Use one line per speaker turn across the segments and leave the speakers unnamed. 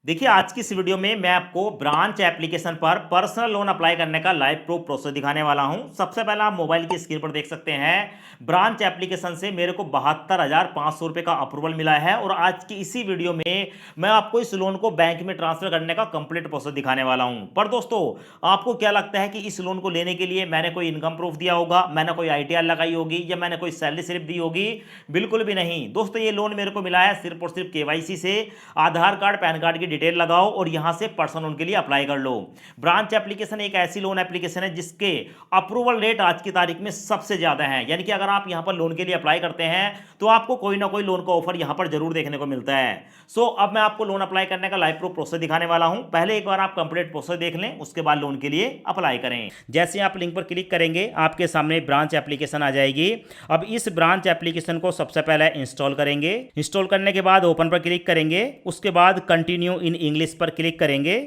देखिए आज की इस वीडियो में मैं आपको ब्रांच एप्लीकेशन पर पर्सनल लोन अप्लाई करने का लाइव प्रूफ प्रोसेस दिखाने वाला हूं। सबसे पहला आप मोबाइल की स्क्रीन पर देख सकते हैं ब्रांच एप्लीकेशन से मेरे को 72,500 रुपए का अप्रूवल मिला है और आज की इसी वीडियो में मैं आपको इस लोन को बैंक में ट्रांसफर करने का कंप्लीट प्रोसेस दिखाने वाला हूं। पर दोस्तों, आपको क्या लगता है कि इस लोन को लेने के लिए मैंने कोई इनकम प्रूफ दिया होगा, मैंने कोई ITR लगाई होगी या मैंने कोई सैलरी स्लिप दी होगी? बिल्कुल भी नहीं दोस्तों, ये लोन मेरे को मिला है सिर्फ और सिर्फ KYC से। आधार कार्ड पैन कार्ड की डिटेल लगाओ और यहां से पर्सनल लोन के लिए अप्लाई कर लो। ब्रांच एप्लीकेशन एक ऐसी लोन एप्लीकेशन है जिसके अप्रूवल रेट आज की तारीख में सबसे ज्यादा है। यानी कि अगर आप यहां पर लोन के लिए अप्लाई करते हैं तो आपको कोई ना कोई लोन का ऑफर यहां पर जरूर देखने को मिलता है। अब मैं आपको लोन अप्लाई करने का लाइव प्रूफ प्रोसेस दिखाने वाला हूं। पहले एक बार आप कंप्लीट प्रोसेस देख लें, उसके बाद लोन के लिए अप्लाई करें। जैसे आप लिंक पर क्लिक करेंगे आपके सामने ब्रांच एप्लीकेशन आ जाएगी। अब इस ब्रांच एप्लीकेशन को सबसे पहले इंस्टॉल करेंगे। इंस्टॉल करने के बाद ओपन पर क्लिक करेंगे, उसके बाद कंटिन्यू इन इंग्लिश पर क्लिक करेंगे।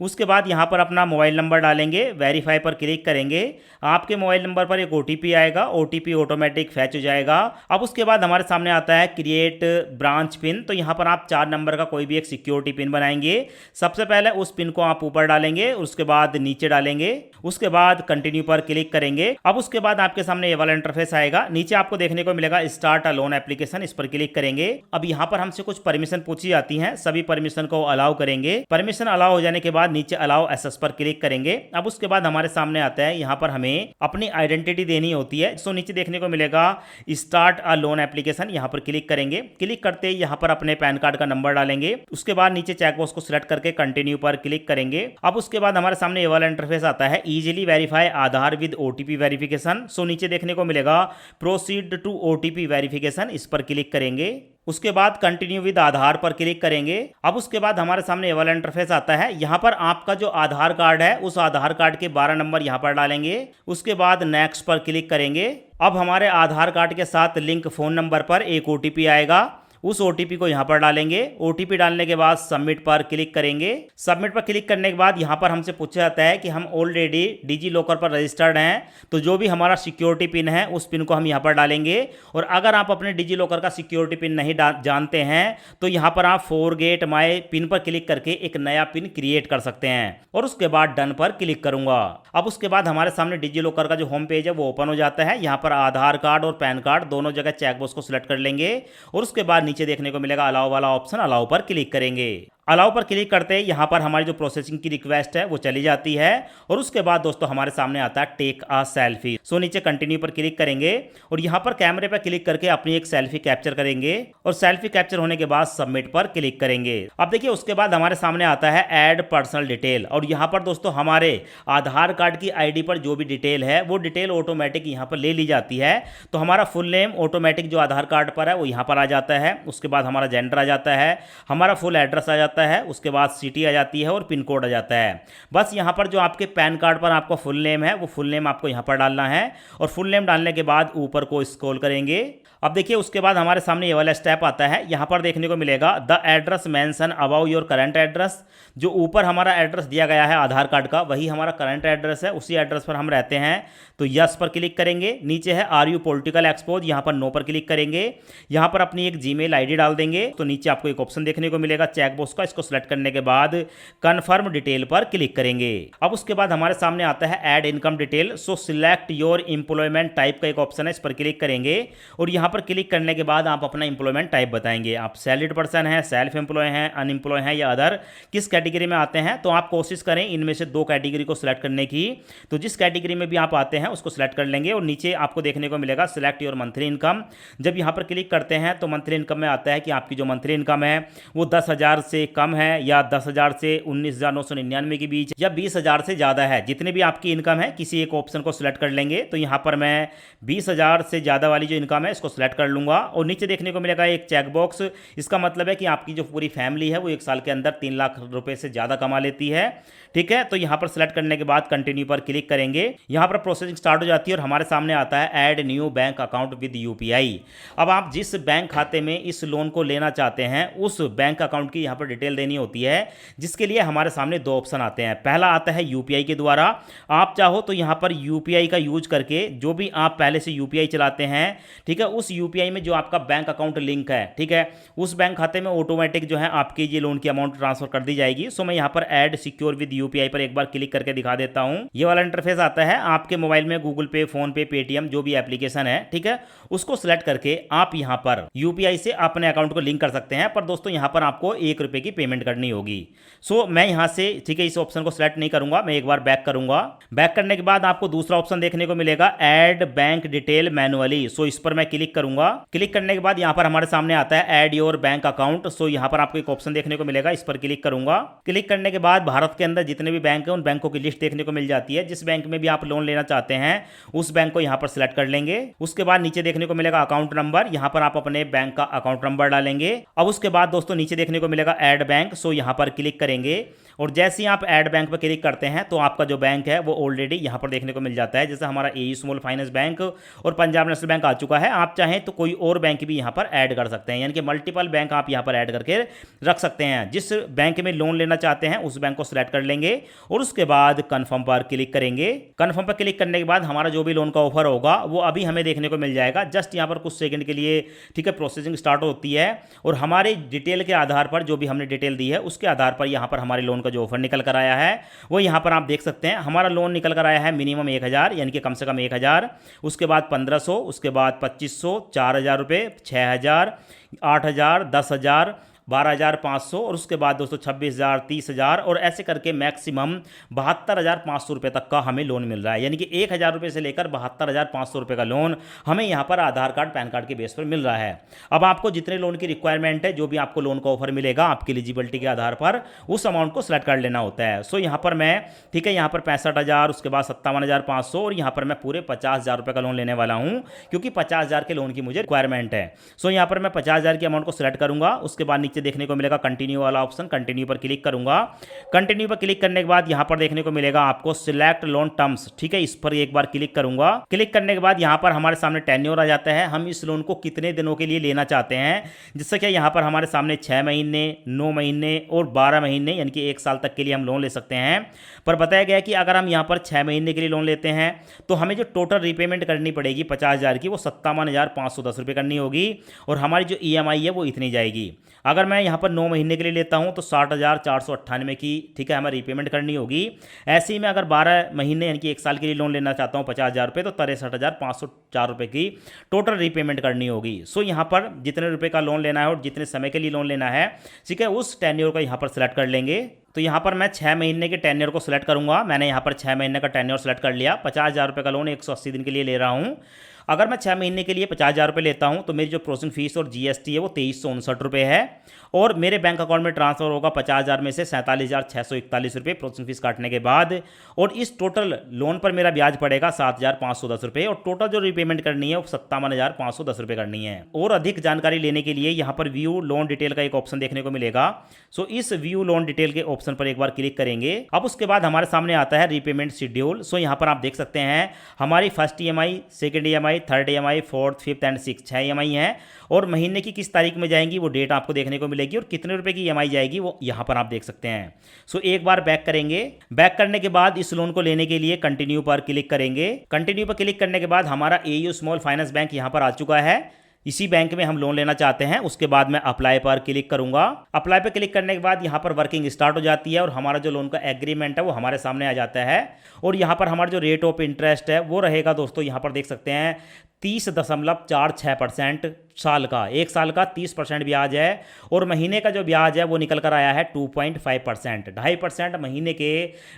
उसके बाद यहाँ पर अपना मोबाइल नंबर डालेंगे, वेरीफाई पर क्लिक करेंगे। आपके मोबाइल नंबर पर एक OTP आएगा, OTP ऑटोमेटिक फैच हो जाएगा। अब उसके बाद हमारे सामने आता है क्रिएट ब्रांच पिन। तो यहाँ पर आप 4 नंबर का कोई भी एक सिक्योरिटी पिन बनाएंगे। सबसे पहले उस पिन को आप ऊपर डालेंगे, उसके बाद नीचे डालेंगे, उसके बाद कंटिन्यू पर क्लिक करेंगे। अब उसके बाद आपके सामने ये वाला इंटरफेस आएगा। नीचे आपको देखने को मिलेगा स्टार्ट अ लोन एप्लीकेशन, इस पर क्लिक करेंगे। अब यहाँ पर हमसे कुछ परमिशन पूछी जाती हैं, सभी परमिशन को अलाउ करेंगे। परमिशन अलाउ हो जाने के बाद नीचे अलाउ एसेस पर क्लिक करेंगे। अब उसके बाद हमारे सामने आता है यहाँ पर हमें अपनी आइडेंटिटी देनी होती है। नीचे देखने को मिलेगा स्टार्ट अ लोन एप्लीकेशन, यहाँ पर क्लिक करेंगे। क्लिक करते ही यहाँ पर अपने पैन कार्ड का नंबर डालेंगे। उसके बाद नीचे चेकबॉक्स को सिलेक्ट करके कंटिन्यू पर क्लिक करेंगे। अब उसके बाद हमारे सामने ये वाला इंटरफेस आता है, easily verify Aadhaar with OTP verification. नीचे देखने को मिलेगा प्रोसीड टू OTP वेरिफिकेशन, इस पर क्लिक करेंगे। उसके बाद कंटिन्यू विद आधार पर क्लिक करेंगे। अब उसके बाद हमारे सामने ये वाला इंटरफेस आता है। यहाँ पर आपका जो आधार कार्ड है उस आधार कार्ड के 12 नंबर यहाँ पर डालेंगे। उसके बाद नेक्स्ट पर क्लिक करेंगे। अब हमारे आधार कार्ड के साथ लिंक फोन नंबर पर एक OTP आएगा, उस OTP को यहाँ पर डालेंगे। OTP डालने के बाद सबमिट पर क्लिक करेंगे। सबमिट पर क्लिक करने के बाद यहाँ पर हमसे पूछा जाता है कि हम ऑलरेडी डिजी लॉकर पर रजिस्टर्ड हैं, तो जो भी हमारा सिक्योरिटी पिन है उस पिन को हम यहाँ पर डालेंगे। और अगर आप अपने डिजी लॉकर का सिक्योरिटी पिन नहीं जानते हैं तो यहाँ पर आप फॉरगेट माय पिन पर क्लिक करके एक नया पिन क्रिएट कर सकते हैं और उसके बाद डन पर क्लिक करूंगा। अब उसके बाद हमारे सामने डिजी लॉकर का जो होम पेज है वो ओपन हो जाता है। यहाँ पर आधार कार्ड और पैन कार्ड दोनों जगह चेकबॉक्स को सिलेक्ट कर लेंगे और उसके बाद नीचे देखने को मिलेगा अलाउ वाला ऑप्शन, अलाउ पर क्लिक करेंगे। अलाउ पर क्लिक करते ही यहाँ पर हमारी जो प्रोसेसिंग की रिक्वेस्ट है वो चली जाती है और उसके बाद दोस्तों हमारे सामने आता है टेक अ सेल्फी। नीचे कंटिन्यू पर क्लिक करेंगे और यहाँ पर कैमरे पर क्लिक करके अपनी एक सेल्फी कैप्चर करेंगे और सेल्फी कैप्चर होने के बाद सबमिट पर क्लिक करेंगे। अब देखिए उसके बाद हमारे सामने आता है ऐड पर्सनल डिटेल और यहाँ पर दोस्तों हमारे आधार कार्ड की ID पर जो भी डिटेल है वो डिटेल ऑटोमेटिक यहाँ पर ले ली जाती है। तो हमारा फुल नेम ऑटोमेटिक जो आधार कार्ड पर है वो यहाँ पर आ जाता है। उसके बाद हमारा जेंडर आ जाता है, हमारा फुल एड्रेस आ जाता है, उसके बाद सिटी आ जाती है और पिन कोड आ जाता है। बस यहाँ पर जो आपके पैन कार्ड पर आपका फुल नेम है वो फुल नेम आपको यहाँ पर डालना है और फुल नेम डालने के बाद ऊपर को स्क्रॉल करेंगे। अब देखिए उसके बाद हमारे सामने ये वाला स्टेप आता है। यहाँ पर देखने को मिलेगा the address mention about your current address. जो ऊपर हमारा एड्रेस दिया गया है आधार कार्ड का वही हमारा करंट एड्रेस है, उसी एड्रेस पर हम रहते हैं। तो यस पर क्लिक करेंगे। नीचे है आर यू पॉलिटिकल एक्सपोज, यहाँ पर नो पर क्लिक करेंगे। यहाँ पर अपनी एक जीमेल ID डाल देंगे। तो नीचे आपको एक ऑप्शन देखने को मिलेगा चेकबॉक्स का, इसको सिलेक्ट करने के बाद कन्फर्म डिटेल पर क्लिक करेंगे। अब उसके बाद हमारे सामने आता है add income detail. Select your employment type का एक ऑप्शन है, इस पर क्लिक करेंगे और यहाँ पर क्लिक करने के बाद आप अपना एम्प्लॉयमेंट टाइप बताएंगे। आप सैलरीड पर्सन हैं, सेल्फ एम्प्लॉय हैं, अनएम्प्लॉय हैं या अदर, किस कैटेगरी में आते हैं। तो आप कोशिश करें इनमें से 2 कैटेगरी को सिलेक्ट करने की। तो जिस कैटेगरी में भी आप आते हैं उसको सिलेक्ट कर लेंगे और नीचे आपको देखने को मिलेगा सिलेक्ट योर मंथली इनकम। जब यहाँ पर क्लिक करते हैं तो मंथली इनकम में आता है कि आपकी जो मंथली इनकम है वो 10,000 से कम है या 10,000 से 19,999 के बीच या 20,000 से ज़्यादा है। जितने भी आपकी इनकम है किसी एक ऑप्शन को सिलेक्ट कर लेंगे। तो यहाँ पर मैं 20,000 से ज़्यादा वाली जो इनकम है इसको सिलेक्ट कर लूँगा और नीचे देखने को मिलेगा एक चेकबॉक्स। इसका मतलब है कि आपकी जो पूरी फैमिली है वो 1 साल के अंदर 3 लाख रुपए से ज़्यादा कमा लेती है। ठीक है, तो यहाँ पर सिलेक्ट करने के बाद कंटिन्यू पर क्लिक करेंगे। यहाँ पर प्रोसेसिंग स्टार्ट हो जाती है और हमारे सामने आता है add new bank account with UPI। अब आप जिस बैंक खाते में इस लोन को लेना चाहते हैं उस बैंक अकाउंट की यहाँ पर डिटेल देनी होती है, जिसके लिए हमारे सामने दो ऑप्शन आते हैं। पहला आता है यूपीआई के द्वारा। आप चाहो तो यहाँ पर यूपीआई का यूज करके जो भी आप पहले से यूपीआई चलाते हैं, ठीक है, उस यूपीआई में जो आपका बैंक अकाउंट लिंक है, ठीक है, उस बैंक खाते में ऑटोमेटिक जो है आपकी ये लोन की अमाउंट ट्रांसफर कर दी जाएगी। सो मैं यहाँ पर ऐड सिक्योर विद यूपीआई पर एक बार क्लिक करके दिखा देता हूँ। ये वाला इंटरफेस आता है। आपके मोबाइल में गूगल पे, फोन पे, पेटीएम जो भी एप्लीकेशन है, ठीक है, उसको सिलेक्ट करके आप यहाँ पर यूपीआई से अपने अकाउंट को लिंक कर सकते हैं। पर दोस्तों यहाँ पर आपको ₹1 की पेमेंट करनी होगी। सो मैं यहाँ से, ठीक है, इस ऑप्शन को सिलेक्ट नहीं करूंगा, मैं एक बार बैक करूंगा। बैक करने के बाद आपको दूसरा ऑप्शन देखने को मिलेगा, ऐड बैंक डिटेल मैनुअली। सो इस पर मैं क्लिक करूंगा। क्लिक करने के बाद यहाँ पर हमारे सामने आता है ऐड योर बैंक अकाउंट। सो यहाँ पर आपको एक ऑप्शन देखने को मिलेगा, इस पर क्लिक करूंगा। क्लिक करने के बाद भारत के अंदर जितने भी बैंक हैं उन बैंकों की लिस्ट देखने को मिल जाती है। जिस बैंक में भी आप लोन लेना चाहते हैं उस बैंक को यहाँ पर सिलेक्ट कर लेंगे। उसके बाद नीचे देखने को मिलेगा अकाउंट नंबर, यहाँ पर आप अपने बैंक का अकाउंट नंबर डालेंगे। अब उसके बाद दोस्तों नीचे देखने को मिलेगा ऐड बैंक। सो यहाँ पर क्लिक करेंगे और जैसे ही आप ऐड बैंक पर क्लिक करते हैं तो आपका जो बैंक है वो ऑलरेडी यहाँ पर देखने को मिल जाता है। जैसे हमारा एयू स्मॉल फाइनेंस बैंक और पंजाब नेशनल बैंक आ चुका है। आप चाहें तो कोई और बैंक भी यहाँ पर ऐड कर सकते हैं, यानी कि मल्टीपल बैंक आप यहाँ पर ऐड करके रख सकते हैं। जिस बैंक में लोन लेना चाहते हैं उस बैंक को सिलेक्ट कर लेंगे और उसके बाद कन्फर्म पर क्लिक करेंगे। कन्फर्म पर क्लिक करने के बाद हमारा जो भी लोन का ऑफर होगा वो अभी हमें देखने को मिल जाएगा। जस्ट यहाँ पर कुछ सेकंड के लिए, ठीक है, प्रोसेसिंग स्टार्ट होती है और हमारी डिटेल के आधार पर, जो भी हमने डिटेल दी है उसके आधार पर यहाँ पर हमारे लोन का जो ऑफर निकल कर आया है वो यहाँ पर आप देख सकते हैं। हमारा लोन निकल कर आया है मिनिमम 1000, यानी कि कम से कम 1000, उसके बाद 1500, उसके बाद 2500, 4000 रुपये, 6000, 8000, 10,000, 12,500 और उसके बाद दोस्तों 26,000, 30,000 और ऐसे करके मैक्सिमम 72,500 रुपये तक का हमें लोन मिल रहा है। यानी कि 1,000 रुपये से लेकर 72,500 रुपये का लोन हमें यहाँ पर आधार कार्ड, पैन कार्ड के बेस पर मिल रहा है। अब आपको जितने लोन की रिक्वायरमेंट है, जो भी आपको लोन का ऑफर मिलेगा आपकी एलिजिबिलिटी के आधार पर, उस अमाउंट को सिलेक्ट कर लेना होता है। सो यहाँ पर मैं, ठीक है, यहाँ पर 65,000, उसके बाद 57,500 और यहाँ पर मैं पूरे 50,000 रुपये का लोन लेने वाला हूँ, क्योंकि 50,000 के लोन की मुझे रिक्वायरमेंट है। सो यहाँ पर मैं 50,000 की अमाउंट को सिलेक्ट करूँगा। उसके बाद नीचे देखने को मिलेगा कंटिन्यू वाला ऑप्शन, कंटिन्यू पर क्लिक करूंगा। कंटिन्यू पर क्लिक करने के बाद यहां पर देखने को मिलेगा आपको सिलेक्ट लोन टर्म्स, ठीक है, इस पर एक बार क्लिक करूंगा। क्लिक करने के बाद यहां पर हमारे सामने टेन्योर आ जाता है, हम इस लोन को कितने दिनों के लिए लेना चाहते हैं। जिससे कि यहां पर हमारे सामने 6 महीने, 9 महीने और 12 महीने, यानी कि 1 साल तक के लिए हम लोन ले सकते हैं। पर बताया गया कि अगर हम यहां पर 6 महीने के लिए लोन लेते हैं तो हमें जो टोटल रीपेमेंट करनी पड़ेगी 50,000 की, वो 57,510 रुपये करनी होगी और हमारी जो EMI है वो इतनी जाएगी। अगर मैं यहाँ पर 9 महीने के लिए लेता हूँ तो 60,498 की, ठीक है, हमें रीपेमेंट करनी होगी। ऐसे ही मैं अगर 12 महीने यानी कि 1 साल के लिए लोन लेना चाहता हूँ 50,000 रुपये, तो 63,504 रुपये की टोटल रीपेमेंट करनी होगी। सो यहाँ पर जितने रुपये का लोन लेना है और जितने समय के लिए लोन लेना है, ठीक है, उस टेन्योर का यहाँ पर सिलेक्ट कर लेंगे। तो यहाँ पर मैं 6 महीने के टेन्योर को सिलेक्ट करूँगा। मैंने यहाँ पर 6 महीने का टेन्योर सेलेक्ट कर लिया। 50,000 रुपये का लोन 180 दिन के लिए ले रहा हूँ। अगर मैं 6 महीने के लिए 50,000 रुपये लेता हूँ तो मेरी जो प्रोसेसिंग फीस और GST है वो 2359 रुपये है और मेरे बैंक अकाउंट में ट्रांसफर होगा 50,000 में से 47,641 रुपये प्रोसेसिंग फीस काटने के बाद। और इस टोटल लोन पर मेरा ब्याज पड़ेगा 7,510 रुपये और टोटल जो रीपेमेंट करनी है वो 57,510 रुपये करनी है। और अधिक जानकारी लेने के लिए यहाँ पर व्यू लोन डिटेल का एक ऑप्शन देखने को मिलेगा। सो इस व्यू लोन डिटेल के ऑप्शन पर एक बार क्लिक करेंगे। अब उसके बाद हमारे सामने आता है रीपेमेंट शेड्यूल। सो यहाँ पर आप देख सकते हैं हमारी first EMI, second EMI, third EMI, fourth, fifth and six 6 EMI है और महीने की किस तारीख में जाएंगी वो डेट आपको देखने को मिलेगी और कितने रुपए की EMI जाएगी वो यहाँ पर आप देख सकते हैं। सो एक बार बैक करेंगे। बैक करने के बाद इस लोन को लेने के लिए कंटिन्यू पर क्लिक करेंगे। कंटिन्यू पर क्लिक करने के बाद हमारा एयू स्मॉल फाइनेंस बैंक यहाँ पर आ चुका है। इसी बैंक में हम लोन लेना चाहते हैं। उसके बाद मैं अप्लाई पर क्लिक करूंगा। अप्लाई पर क्लिक करने के बाद यहाँ पर वर्किंग स्टार्ट हो जाती है और हमारा जो लोन का एग्रीमेंट है वो हमारे सामने आ जाता है और यहाँ पर हमारा जो रेट ऑफ इंटरेस्ट है वो रहेगा दोस्तों, यहाँ पर देख सकते हैं 30.46% साल का, 1 साल का 30% ब्याज है और महीने का जो ब्याज है वो निकल कर आया है 2.5%, 2.5% महीने के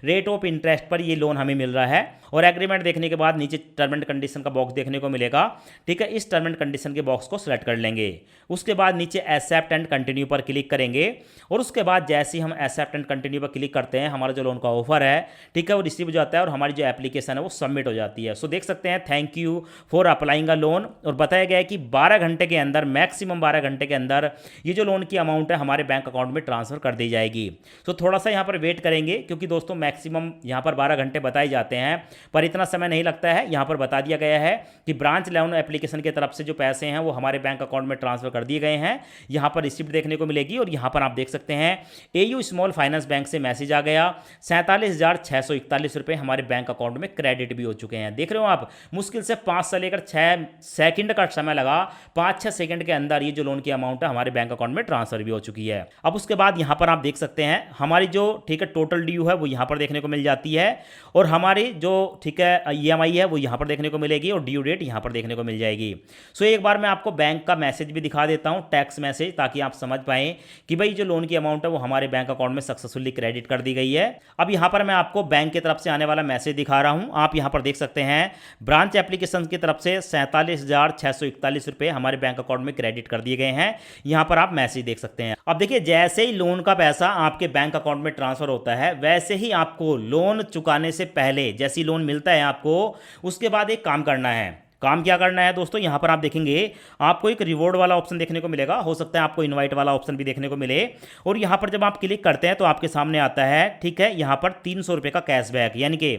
रेट ऑफ इंटरेस्ट पर ये लोन हमें मिल रहा है। और एग्रीमेंट देखने के बाद नीचे टर्म एंड कंडीशन का बॉक्स देखने को मिलेगा, ठीक है, इस टर्म एंड कंडीशन के बॉक्स को सिलेक्ट कर लेंगे। उसके बाद नीचे एक्सेप्ट एंड कंटिन्यू पर क्लिक करेंगे और उसके बाद जैसे ही हम एक्सेप्ट एंड कंटिन्यू पर क्लिक करते हैं हमारा जो लोन का ऑफर है, ठीक है, वो रिसीव हो जाता है और हमारी जो एप्लीकेशन है वो सबमिट हो जाती है। सो देख सकते हैं thank you for applying a loan और बताया गया है कि 12 घंटे घंटे के अंदर, मैक्सिमम 12 घंटे के अंदर ये जो लोन की अमाउंट है हमारे बैंक अकाउंट में ट्रांसफ़र कर दी जाएगी। तो थोड़ा सा यहाँ पर वेट करेंगे, क्योंकि दोस्तों मैक्सिमम यहाँ पर 12 घंटे बताए जाते हैं, पर इतना समय नहीं लगता है। यहाँ पर बता दिया गया है कि ब्रांच लोन एप्लीकेशन की तरफ से जो पैसे हैं वो हमारे बैंक अकाउंट में ट्रांसफ़र कर दिए गए हैं। यहाँ पर रिसिप्ट देखने को मिलेगी और यहाँ पर आप देख सकते हैं एयू स्मॉल फाइनेंस बैंक से मैसेज आ गया, 47,641 रुपये हमारे बैंक अकाउंट में क्रेडिट भी हो चुके हैं। देख रहे हो आप, मुश्किल से 5 से लेकर 6 सेकंड का समय लगा, 5-6 सेकंड के अंदर ये जो लोन की अमाउंट है हमारे बैंक अकाउंट में ट्रांसफर भी हो चुकी है। अब उसके बाद यहाँ पर आप देख सकते हैं हमारी जो ठीक है टोटल ड्यू है वो यहाँ पर देखने को मिल जाती है, और हमारी जो ठीक है ईएमआई है वो यहाँ पर देखने को मिलेगी, और ड्यू डेट यहाँ पर देखने को मिल जाएगी। सो एक बार मैं आपको बैंक का मैसेज भी दिखा देता हूँ, टैक्स मैसेज, ताकि आप समझ पाएं कि भाई जो लोन की अमाउंट है वो हमारे बैंक अकाउंट में सक्सेसफुली क्रेडिट कर दी गई है। अब यहाँ पर मैं आपको बैंक की तरफ से आने वाला मैसेज दिखा रहा हूँ। आप यहाँ पर देख सकते हैं ब्रांच एप्लीकेशन की तरफ से 47,641 रुपये हमारे बैंक अकाउंट में क्रेडिट कर दिए गए हैं। यहाँ पर आप मैसेज देख सकते हैं। अब देखिए, जैसे ही लोन का पैसा आपके बैंक अकाउंट में ट्रांसफर होता है, वैसे ही आपको लोन चुकाने से पहले, जैसे ही लोन मिलता है आपको, उसके बाद एक काम करना है। काम क्या करना है दोस्तों, यहाँ पर आप देखेंगे आपको एक रिवॉर्ड वाला ऑप्शन देखने को मिलेगा, हो सकता है आपको इनवाइट वाला ऑप्शन भी देखने को मिले, और यहाँ पर जब आप क्लिक करते हैं तो आपके सामने आता है ठीक है यहाँ पर 300 रुपये का कैशबैक। यानी कि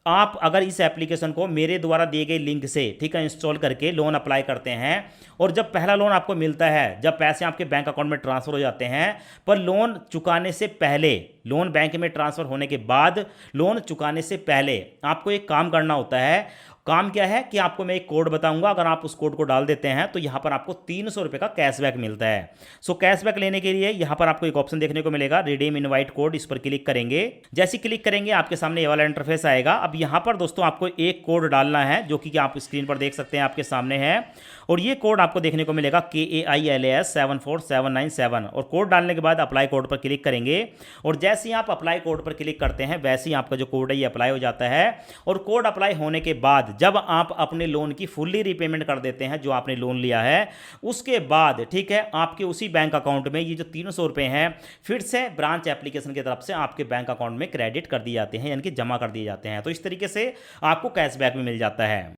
आप अगर इस एप्लीकेशन को मेरे द्वारा दिए गए लिंक से ठीक है इंस्टॉल करके लोन अप्लाई करते हैं, और जब पहला लोन आपको मिलता है, जब पैसे आपके बैंक अकाउंट में ट्रांसफ़र हो जाते हैं, पर लोन चुकाने से पहले, लोन बैंक में ट्रांसफ़र होने के बाद, लोन चुकाने से पहले आपको एक काम करना होता है। काम क्या है कि आपको मैं एक कोड बताऊंगा, अगर आप उस कोड को डाल देते हैं तो यहाँ पर आपको 300 रुपये का कैशबैक मिलता है। सो कैशबैक लेने के लिए यहाँ पर आपको एक ऑप्शन देखने को मिलेगा, रिडीम इनवाइट कोड, इस पर क्लिक करेंगे। जैसे क्लिक करेंगे आपके सामने ये वाला इंटरफेस आएगा। अब यहाँ पर दोस्तों आपको एक कोड डालना है, जो कि आप स्क्रीन पर देख सकते हैं आपके सामने है, और ये कोड आपको देखने को मिलेगा KAILAS 74797, और कोड डालने के बाद अप्लाई कोड पर क्लिक करेंगे, और जैसे ही आप अप्लाई कोड पर क्लिक करते हैं वैसे ही आपका जो कोड है ये अप्लाई हो जाता है। और कोड अप्लाई होने के बाद जब आप अपने लोन की फुल्ली रीपेमेंट कर देते हैं, जो आपने लोन लिया है, उसके बाद ठीक है आपके उसी बैंक अकाउंट में ये जो 300 रुपये हैं फिर से ब्रांच एप्लीकेशन की तरफ से आपके बैंक अकाउंट में क्रेडिट कर दिए जाते हैं, यानी कि जमा कर दिए जाते हैं। तो इस तरीके से आपको कैशबैक भी मिल जाता है।